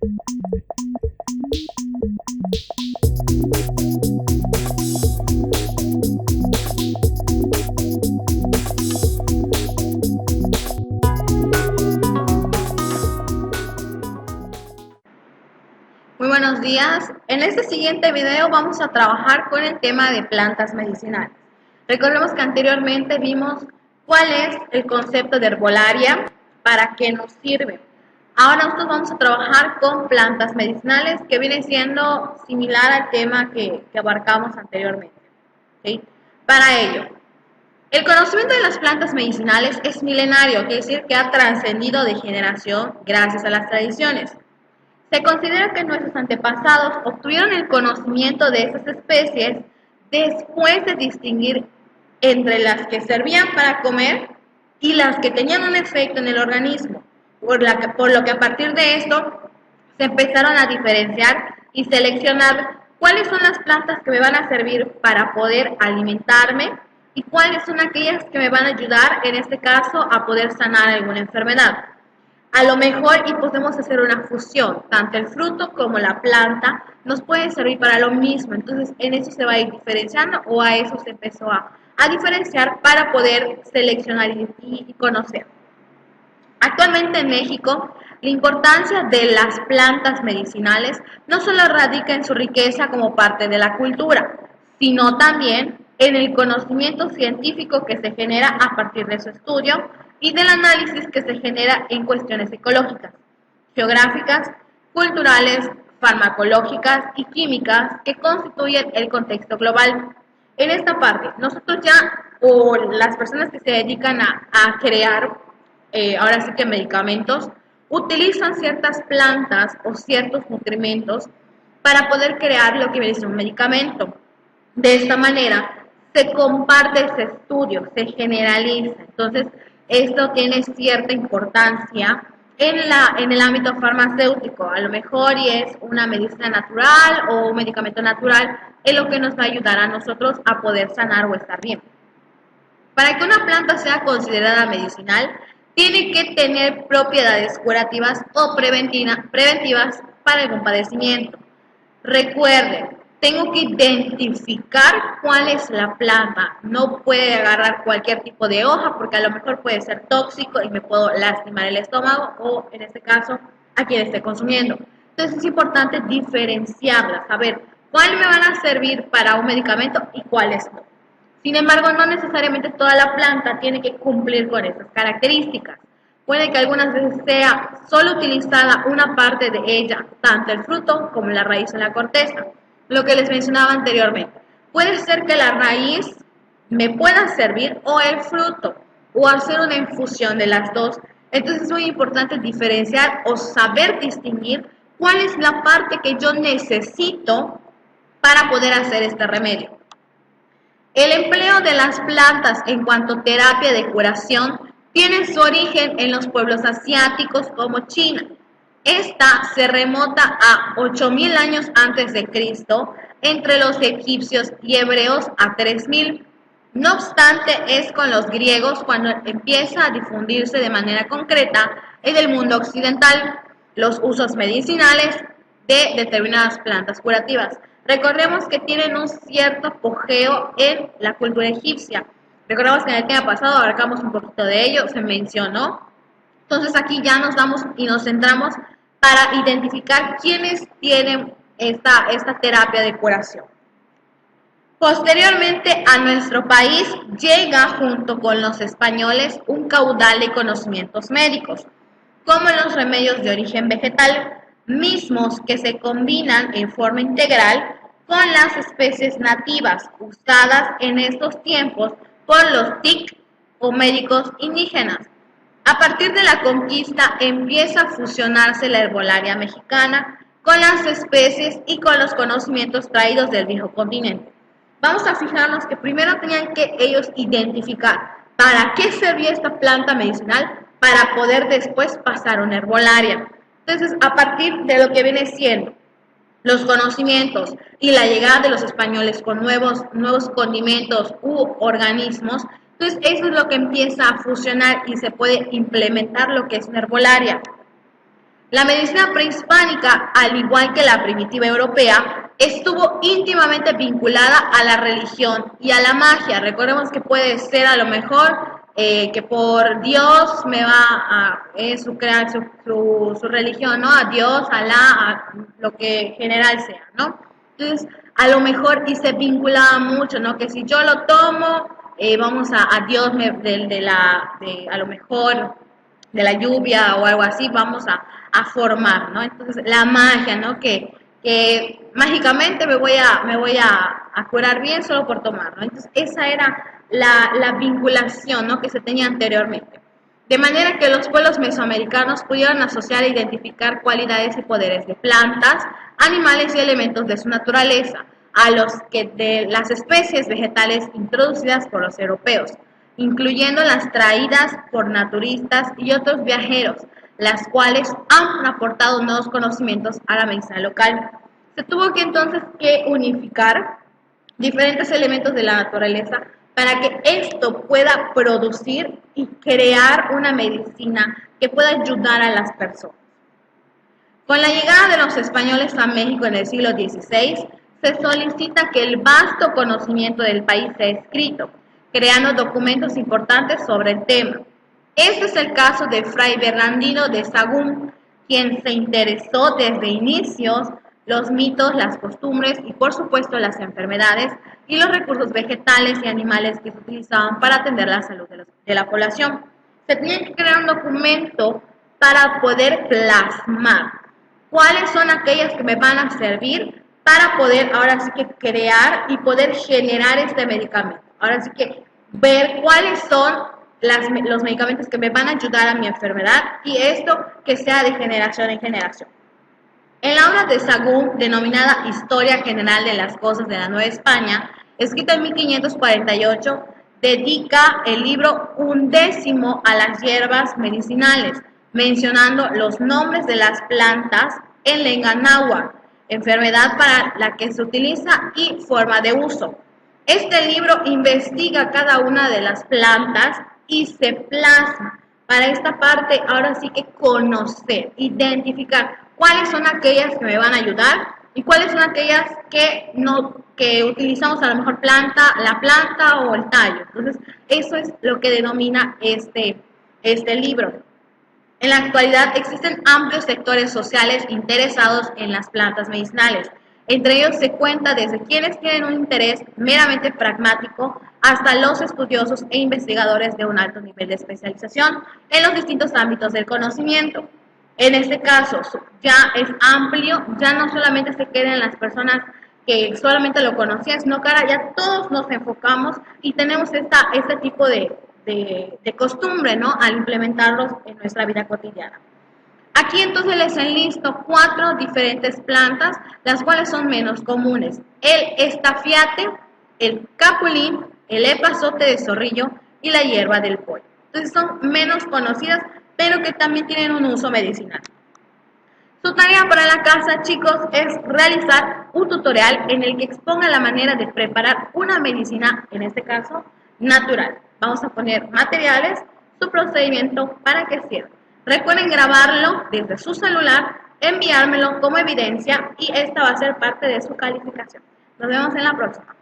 Muy buenos días. En este siguiente video vamos a trabajar con el tema de plantas medicinales. Recordemos que anteriormente vimos cuál es el concepto de herbolaria, para qué nos sirve. Ahora nosotros vamos a trabajar con plantas medicinales, que viene siendo similar al tema que abarcamos anteriormente. ¿Sí? Para ello, el conocimiento de las plantas medicinales es milenario, quiere decir que ha trascendido de generación gracias a las tradiciones. Se considera que nuestros antepasados obtuvieron el conocimiento de esas especies después de distinguir entre las que servían para comer y las que tenían un efecto en el organismo, por lo que a partir de esto se empezaron a diferenciar y seleccionar cuáles son las plantas que me van a servir para poder alimentarme y cuáles son aquellas que me van a ayudar, en este caso, a poder sanar alguna enfermedad. A lo mejor y podemos hacer una fusión, tanto el fruto como la planta nos pueden servir para lo mismo, entonces en eso se va a ir diferenciando, o a eso se empezó a diferenciar para poder seleccionar y conocer. Actualmente en México, la importancia de las plantas medicinales no solo radica en su riqueza como parte de la cultura, sino también en el conocimiento científico que se genera a partir de su estudio y del análisis que se genera en cuestiones ecológicas, geográficas, culturales, farmacológicas y químicas que constituyen el contexto global. En esta parte, nosotros ya, o las personas que se dedican a crear, ahora sí que medicamentos, utilizan ciertas plantas o ciertos nutrimentos para poder crear lo que viene siendo un medicamento. De esta manera, se comparte ese estudio, se generaliza. Entonces, esto tiene cierta importancia en el ámbito farmacéutico. A lo mejor y es una medicina natural o un medicamento natural, es lo que nos va a ayudar a nosotros a poder sanar o estar bien. Para que una planta sea considerada medicinal, tiene que tener propiedades curativas o preventivas para algún padecimiento. Recuerden, tengo que identificar cuál es la planta. No puede agarrar cualquier tipo de hoja porque a lo mejor puede ser tóxico y me puedo lastimar el estómago o, en este caso, a quien esté consumiendo. Entonces es importante diferenciarlas, saber cuál me van a servir para un medicamento y cuáles no. Sin embargo, no necesariamente toda la planta tiene que cumplir con esas características. Puede que algunas veces sea solo utilizada una parte de ella, tanto el fruto como la raíz o la corteza. Lo que les mencionaba anteriormente. Puede ser que la raíz me pueda servir o el fruto, o hacer una infusión de las dos. Entonces es muy importante diferenciar o saber distinguir cuál es la parte que yo necesito para poder hacer este remedio. El empleo de las plantas en cuanto a terapia de curación tiene su origen en los pueblos asiáticos como China. Esta se remota a 8.000 años antes de Cristo, entre los egipcios y hebreos a 3.000. No obstante, es con los griegos cuando empieza a difundirse de manera concreta en el mundo occidental los usos medicinales de determinadas plantas curativas. Recordemos que tienen un cierto apogeo en la cultura egipcia. Recordemos que en el tema pasado abarcamos un poquito de ello, se mencionó. Entonces aquí ya nos vamos y nos centramos para identificar quiénes tienen esta terapia de curación. Posteriormente a nuestro país llega junto con los españoles un caudal de conocimientos médicos, como los remedios de origen vegetal, mismos que se combinan en forma integral con las especies nativas usadas en estos tiempos por los TIC o médicos indígenas. A partir de la conquista empieza a fusionarse la herbolaria mexicana con las especies y con los conocimientos traídos del viejo continente. Vamos a fijarnos que primero tenían que ellos identificar para qué servía esta planta medicinal para poder después pasar a una herbolaria. Entonces, a partir de lo que viene siendo los conocimientos y la llegada de los españoles con nuevos condimentos u organismos, entonces eso es lo que empieza a fusionar y se puede implementar lo que es una herbolaria. La medicina prehispánica, al igual que la primitiva europea, estuvo íntimamente vinculada a la religión y a la magia. Recordemos que puede ser a lo mejor que por Dios me va a crear su religión, ¿no? A Dios, a Alá, a lo que general sea, ¿no? Entonces, a lo mejor y se vinculaba mucho, ¿no? Que si yo lo tomo, vamos a Dios a lo mejor de la lluvia o algo así, vamos a formar, ¿no? Entonces, la magia, ¿no? Que mágicamente me voy a curar bien solo por tomar, ¿no? Entonces, esa era la vinculación, ¿no? Que se tenía anteriormente. De manera que los pueblos mesoamericanos pudieron asociar e identificar cualidades y poderes de plantas, animales y elementos de su naturaleza, a los que de las especies vegetales introducidas por los europeos, incluyendo las traídas por naturistas y otros viajeros, las cuales han aportado nuevos conocimientos a la medicina local. Se tuvo que entonces que unificar diferentes elementos de la naturaleza para que esto pueda producir y crear una medicina que pueda ayudar a las personas. Con la llegada de los españoles a México en el siglo XVI, se solicita que el vasto conocimiento del país sea escrito, creando documentos importantes sobre el tema. Este es el caso de Fray Bernardino de Sahagún, quien se interesó desde inicios los mitos, las costumbres y por supuesto las enfermedades y los recursos vegetales y animales que se utilizaban para atender la salud de la población. Se tenía que crear un documento para poder plasmar cuáles son aquellas que me van a servir para poder ahora sí que crear y poder generar este medicamento. Ahora sí que ver cuáles son los medicamentos que me van a ayudar a mi enfermedad y esto que sea de generación en generación. En la obra de Sahagún, denominada Historia General de las Cosas de la Nueva España, escrita en 1548, dedica el libro 11 a las hierbas medicinales, mencionando los nombres de las plantas en lengua náhuatl, enfermedad para la que se utiliza y forma de uso. Este libro investiga cada una de las plantas y se plasma. Para esta parte, ahora sí que conocer, identificar cuáles son aquellas que me van a ayudar y cuáles son aquellas que utilizamos a lo mejor la planta o el tallo. Entonces, eso es lo que denomina este libro. En la actualidad existen amplios sectores sociales interesados en las plantas medicinales. Entre ellos se cuenta desde quienes tienen un interés meramente pragmático hasta los estudiosos e investigadores de un alto nivel de especialización en los distintos ámbitos del conocimiento. En este caso ya es amplio, ya no solamente se quedan las personas que solamente lo conocían, sino que ahora ya todos nos enfocamos y tenemos este tipo de costumbre, ¿no? Al implementarlos en nuestra vida cotidiana. Aquí entonces les enlisto 4 diferentes plantas, las cuales son menos comunes. El estafiate, el capulín, el epazote de zorrillo y la hierba del pollo. Entonces son menos conocidas, pero que también tienen un uso medicinal. Su tarea para la casa, chicos, es realizar un tutorial en el que exponga la manera de preparar una medicina, en este caso, natural. Vamos a poner materiales, su procedimiento, para que sirva. Recuerden grabarlo desde su celular, enviármelo como evidencia y esta va a ser parte de su calificación. Nos vemos en la próxima.